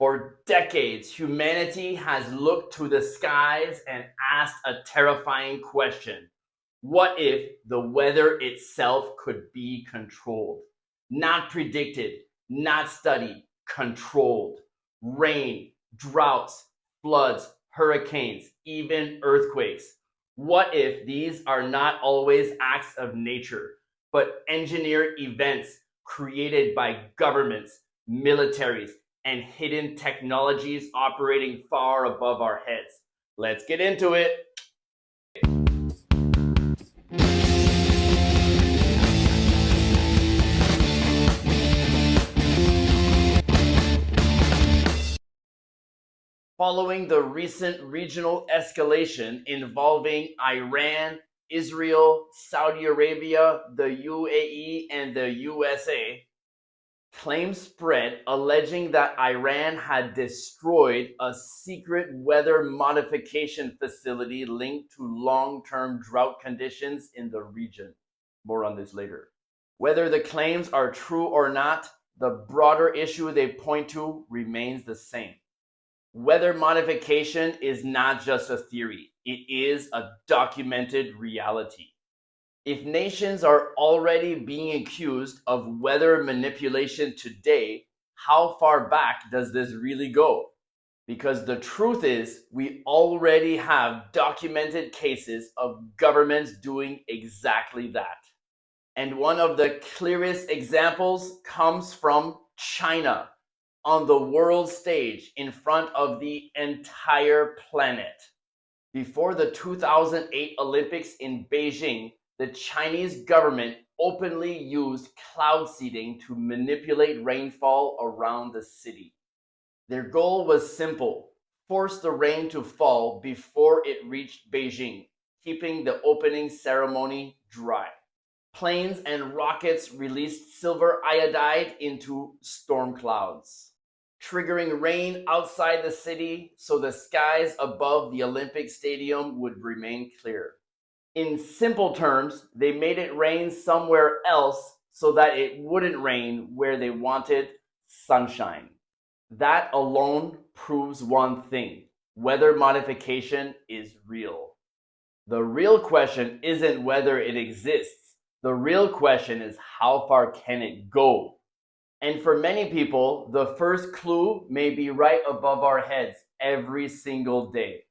For decades, humanity has looked to the skies and asked a terrifying question. What if the weather itself could be controlled? Not predicted, not studied, controlled. Rain, droughts, floods, hurricanes, even earthquakes. What if these are not always acts of nature, but engineered events created by governments, militaries, and hidden technologies operating far above our heads? Let's get into it. Following the recent regional escalation involving Iran, Israel, Saudi Arabia, the UAE, and the USA, claims spread alleging that Iran had destroyed a secret weather modification facility linked to long-term drought conditions in the region. More on this later. Whether the claims are true or not, the broader issue they point to remains the same. Weather modification is not just a theory, it is a documented reality. If nations are already being accused of weather manipulation today, how far back does this really go? Because the truth is, we already have documented cases of governments doing exactly that. And one of the clearest examples comes from China on the world stage in front of the entire planet. Before the 2008 Olympics in Beijing, the Chinese government openly used cloud seeding to manipulate rainfall around the city. Their goal was simple: force the rain to fall before it reached Beijing, keeping the opening ceremony dry. Planes and rockets released silver iodide into storm clouds, triggering rain outside the city so the skies above the Olympic Stadium would remain clear. In simple terms, they made it rain somewhere else so that it wouldn't rain where they wanted: sunshine. That alone proves one thing: weather modification is real. The real question isn't whether it exists. The real question is, how far can it go? And for many people, the first clue may be right above our heads every single day.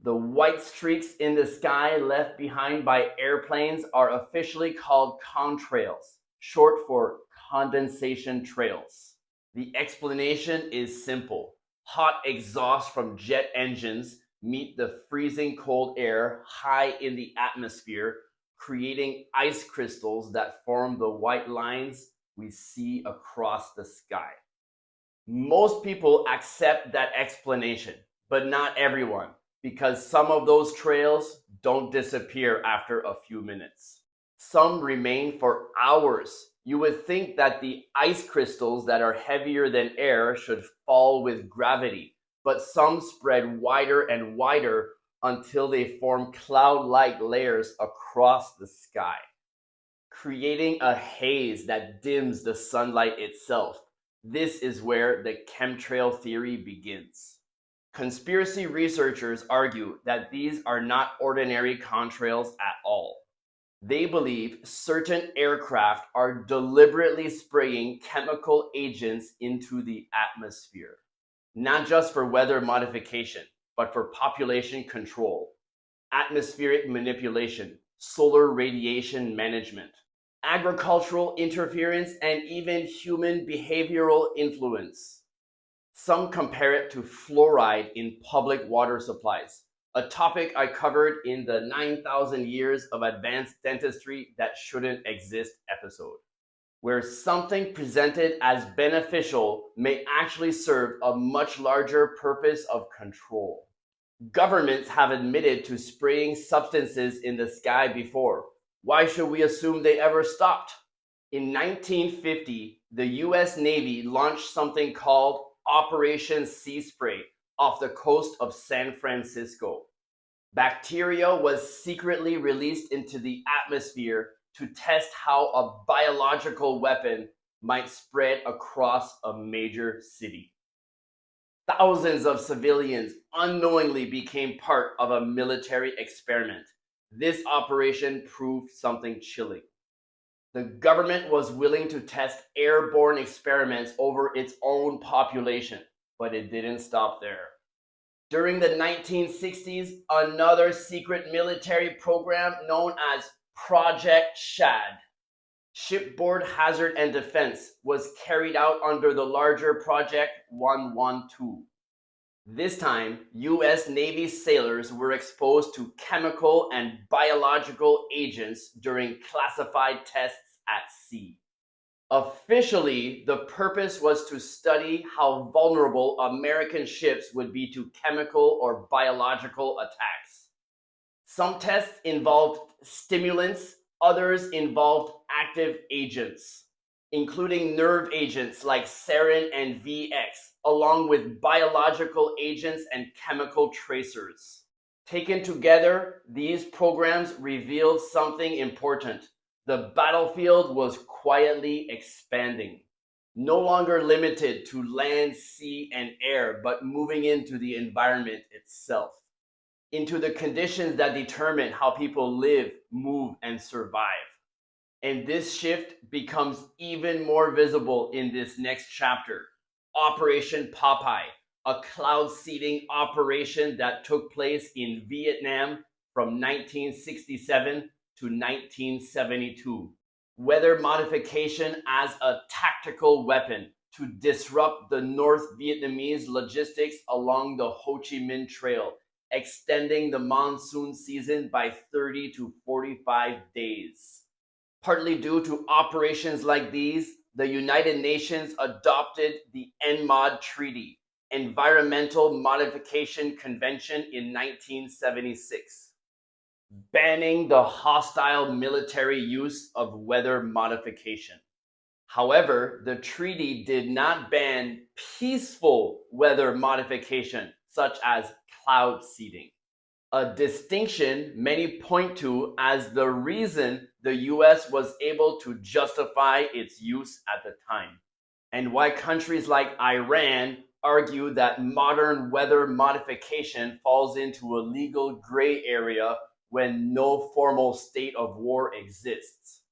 The white streaks in the sky left behind by airplanes are officially called contrails, short for condensation trails. The explanation is simple: hot exhaust from jet engines meet the freezing cold air high in the atmosphere, creating ice crystals that form the white lines we see across the sky. Most people accept that explanation, but not everyone, because some of those trails don't disappear after a few minutes. Some remain for hours. You would think that the ice crystals that are heavier than air should fall with gravity, but some spread wider and wider until they form cloud-like layers across the sky, creating a haze that dims the sunlight itself. This is where the chemtrail theory begins. Conspiracy researchers argue that these are not ordinary contrails at all. They believe certain aircraft are deliberately spraying chemical agents into the atmosphere, not just for weather modification, but for population control, atmospheric manipulation, solar radiation management, agricultural interference, and even human behavioral influence. Some compare it to fluoride in public water supplies, a topic I covered in the 9,000 Years of Advanced Dentistry That Shouldn't Exist episode, where something presented as beneficial may actually serve a much larger purpose of control. Governments have admitted to spraying substances in the sky before. Why should we assume they ever stopped? In 1950, the US Navy launched something called Operation Sea Spray off the coast of San Francisco. Bacteria was secretly released into the atmosphere to test how a biological weapon might spread across a major city. Thousands of civilians unknowingly became part of a military experiment. This operation proved something chilling. The government was willing to test airborne experiments over its own population, but it didn't stop there. During the 1960s, another secret military program known as Project SHAD, Shipboard Hazard and Defense, was carried out under the larger Project 112. This time, U.S. Navy sailors were exposed to chemical and biological agents during classified tests at sea. Officially, the purpose was to study how vulnerable American ships would be to chemical or biological attacks. Some tests involved stimulants, others involved active agents, including nerve agents like sarin and VX, along with biological agents and chemical tracers. Taken together, these programs revealed something important. The battlefield was quietly expanding, no longer limited to land, sea, and air, but moving into the environment itself, into the conditions that determine how people live, move, and survive. And this shift becomes even more visible in this next chapter, Operation Popeye, a cloud seeding operation that took place in Vietnam from 1967 to 1972. Weather modification as a tactical weapon to disrupt the North Vietnamese logistics along the Ho Chi Minh Trail, extending the monsoon season by 30 to 45 days. Partly due to operations like these, the United Nations adopted the ENMOD Treaty, Environmental Modification Convention, in 1976, banning the hostile military use of weather modification. However, the treaty did not ban peaceful weather modification, such as cloud seeding, a distinction many point to as the reason the US was able to justify its use at the time, and why countries like Iran argue that modern weather modification falls into a legal gray area when no formal state of war exists.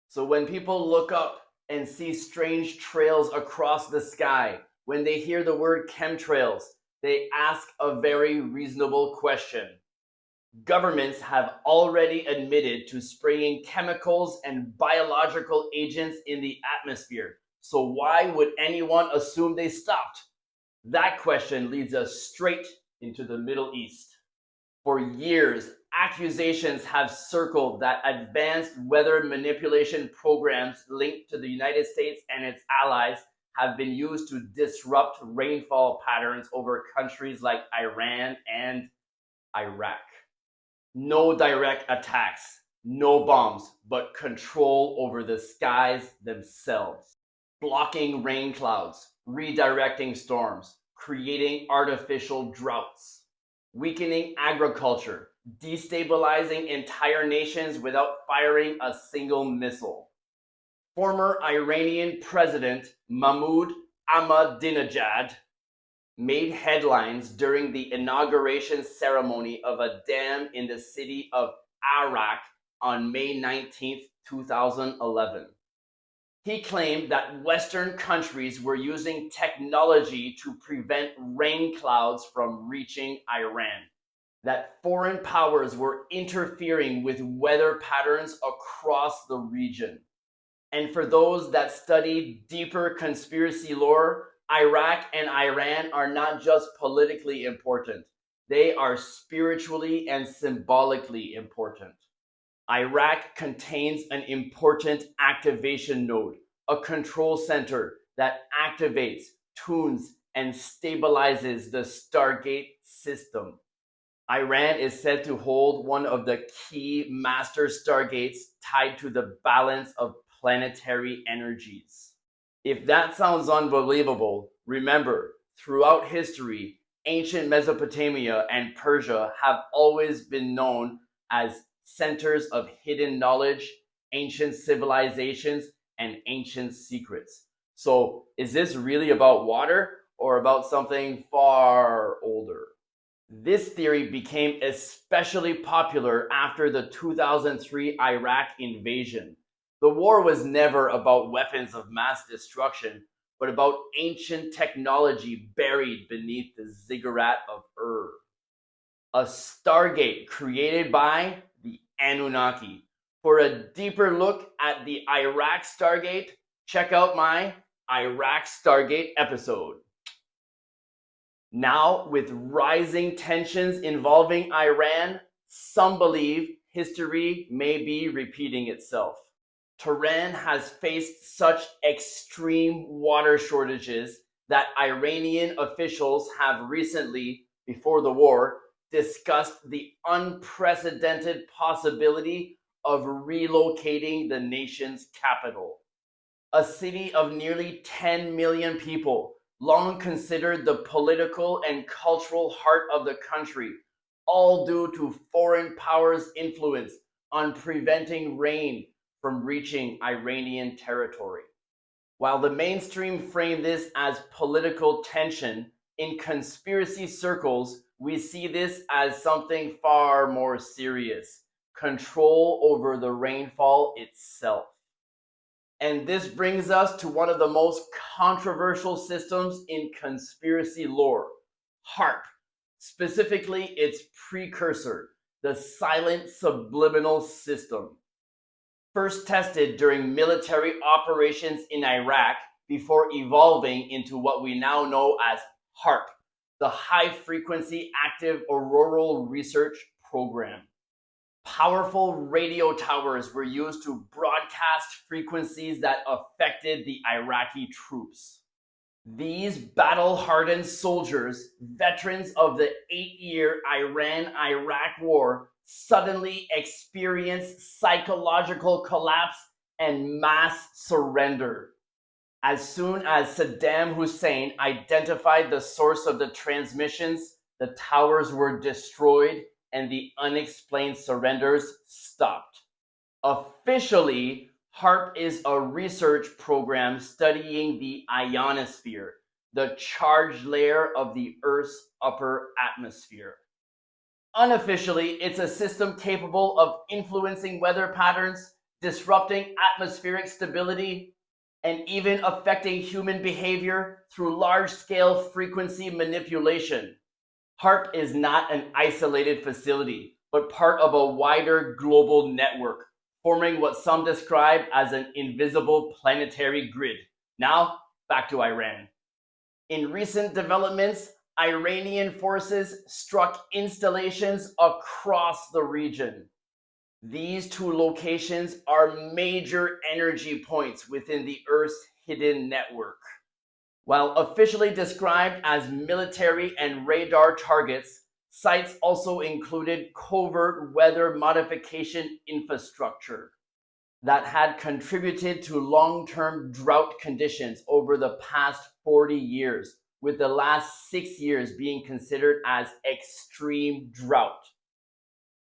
So when people look up and see strange trails across the sky, when they hear the word chemtrails, they ask a very reasonable question. Governments have already admitted to spraying chemicals and biological agents in the atmosphere. So why would anyone assume they stopped? That question leads us straight into the Middle East. For years, accusations have circled that advanced weather manipulation programs linked to the United States and its allies have been used to disrupt rainfall patterns over countries like Iran and Iraq. No direct attacks, no bombs, but control over the skies themselves, blocking rain clouds, redirecting storms, creating artificial droughts, weakening agriculture, destabilizing entire nations without firing a single missile. Former Iranian President Mahmoud Ahmadinejad made headlines during the inauguration ceremony of a dam in the city of Arak on May 19, 2011. He claimed that Western countries were using technology to prevent rain clouds from reaching Iran, that foreign powers were interfering with weather patterns across the region. And for those that study deeper conspiracy lore, Iraq and Iran are not just politically important, they are spiritually and symbolically important. Iraq contains an important activation node, a control center that activates, tunes, and stabilizes the Stargate system. Iran is said to hold one of the key master stargates tied to the balance of planetary energies. If that sounds unbelievable, remember, throughout history, ancient Mesopotamia and Persia have always been known as centers of hidden knowledge, ancient civilizations, and ancient secrets. So, is this really about water? or about something far older? This theory became especially popular after the 2003 Iraq invasion. The war was never about weapons of mass destruction, but about ancient technology buried beneath the ziggurat of Ur. A stargate created by the Anunnaki. For a deeper look at the Iraq Stargate, check out my Iraq Stargate episode. Now, with rising tensions involving Iran, some believe history may be repeating itself. Tehran has faced such extreme water shortages that Iranian officials have recently, before the war, discussed the unprecedented possibility of relocating the nation's capital. A city of nearly 10 million people, long considered the political and cultural heart of the country, all due to foreign powers' influence on preventing rain from reaching Iranian territory. While the mainstream frame this as political tension, in conspiracy circles, we see this as something far more serious: control over the rainfall itself. And this brings us to one of the most controversial systems in conspiracy lore: HARP, specifically its precursor, the silent subliminal system. First tested during military operations in Iraq before evolving into what we now know as HARP, the High Frequency Active Auroral Research Program. Powerful radio towers were used to broadcast frequencies that affected the Iraqi troops. These battle-hardened soldiers, veterans of the 8-year Iran-Iraq War, suddenly experienced psychological collapse and mass surrender. As soon as Saddam Hussein identified the source of the transmissions, the towers were destroyed and the unexplained surrenders stopped. Officially, HARP is a research program studying the ionosphere, the charged layer of the Earth's upper atmosphere. Unofficially, it's a system capable of influencing weather patterns, disrupting atmospheric stability, and even affecting human behavior through large-scale frequency manipulation. HARP is not an isolated facility, but part of a wider global network, forming what some describe as an invisible planetary grid. Now, back to Iran. In recent developments, Iranian forces struck installations across the region. These two locations are major energy points within the Earth's hidden network. While officially described as military and radar targets, sites also included covert weather modification infrastructure that had contributed to long-term drought conditions over the past 40 years, with the last 6 years being considered as extreme drought.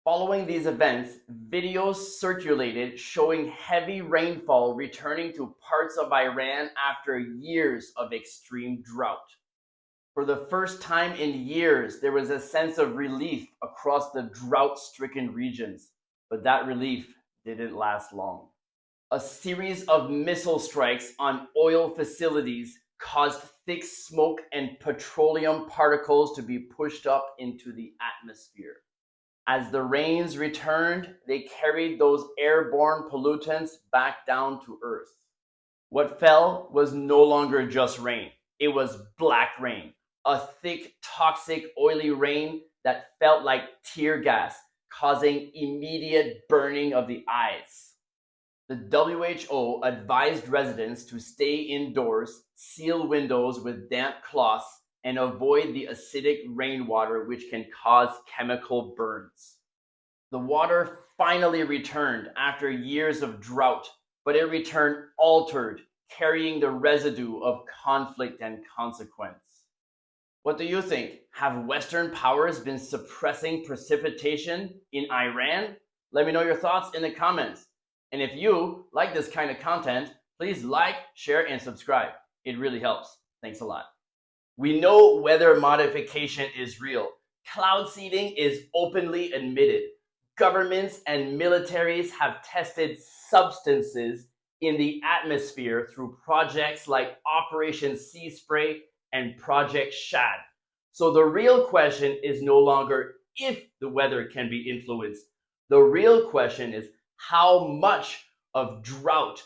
Following these events, videos circulated showing heavy rainfall returning to parts of Iran after years of extreme drought. For the first time in years, there was a sense of relief across the drought-stricken regions, but that relief didn't last long. A series of missile strikes on oil facilities caused thick smoke and petroleum particles to be pushed up into the atmosphere. As the rains returned, they carried those airborne pollutants back down to Earth. What fell was no longer just rain. It was black rain, a thick, toxic, oily rain that felt like tear gas, causing immediate burning of the eyes. The WHO advised residents to stay indoors, seal windows with damp cloths, and avoid the acidic rainwater, which can cause chemical burns. The water finally returned after years of drought, but it returned altered, carrying the residue of conflict and consequence. What do you think? Have Western powers been suppressing precipitation in Iran? Let me know your thoughts in the comments. And if you like this kind of content, please like, share, and subscribe. It really helps. Thanks a lot. We know weather modification is real. Cloud seeding is openly admitted. Governments and militaries have tested substances in the atmosphere through projects like Operation Sea Spray and Project SHAD. So the real question is no longer if the weather can be influenced. The real question is how much of drought,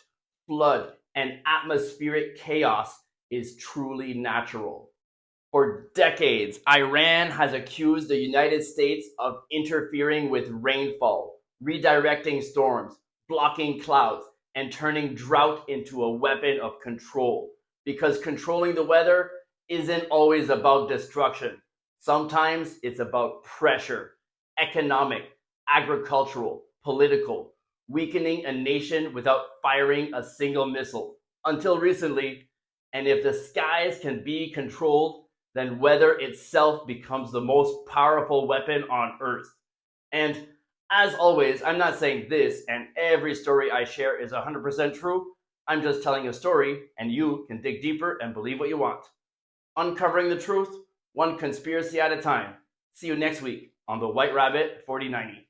flood, and atmospheric chaos is truly natural. For decades, Iran has accused the United States of interfering with rainfall, redirecting storms, blocking clouds, and turning drought into a weapon of control. Because controlling the weather isn't always about destruction. Sometimes it's about pressure, economic, agricultural, political, weakening a nation without firing a single missile. Until recently, and if the skies can be controlled, then weather itself becomes the most powerful weapon on earth. And as always, I'm not saying this and every story I share is 100% true. I'm just telling a story, and you can dig deeper and believe what you want. Uncovering the truth, one conspiracy at a time. See you next week on the White Rabbit 4090.